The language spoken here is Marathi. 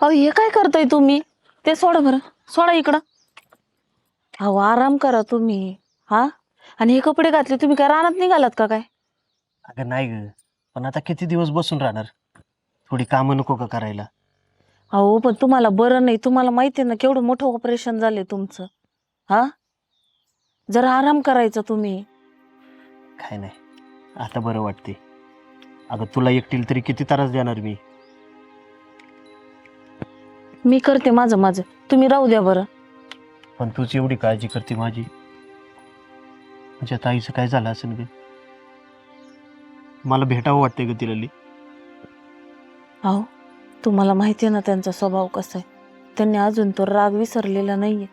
अहो हे काय करताय तुम्ही? ते सोडा बरं, सोडा इकडं. अहो आराम करा तुम्ही. हा, आणि हे कपडे घातले तुम्ही काय रानात निघालात का काय? अगं नाही ग, पण आता किती दिवस बसून राहणार? थोडी कामं नको का करायला? अहो पण तुम्हाला बरं नाही, तुम्हाला माहिती आहे ना केवढं मोठं ऑपरेशन झाले तुमचं. हा, जरा आराम करायचा तुम्ही. काय नाही, आता बरं वाटते. अगं तुला एकटील तरी किती त्रास देणार मी? मी करते माझं माझं, तुम्ही राहू द्या बरं. पण तूच एवढी काळजी करते माझी. माझ्या ताईचं काय झालं असेल ग? मला भेटावं वाटतंय ग तिला लई. अहो तुम्हाला माहिती आहे ना त्यांचा स्वभाव कसा आहे. त्यांनी अजून तो राग विसरलेला नाहीये.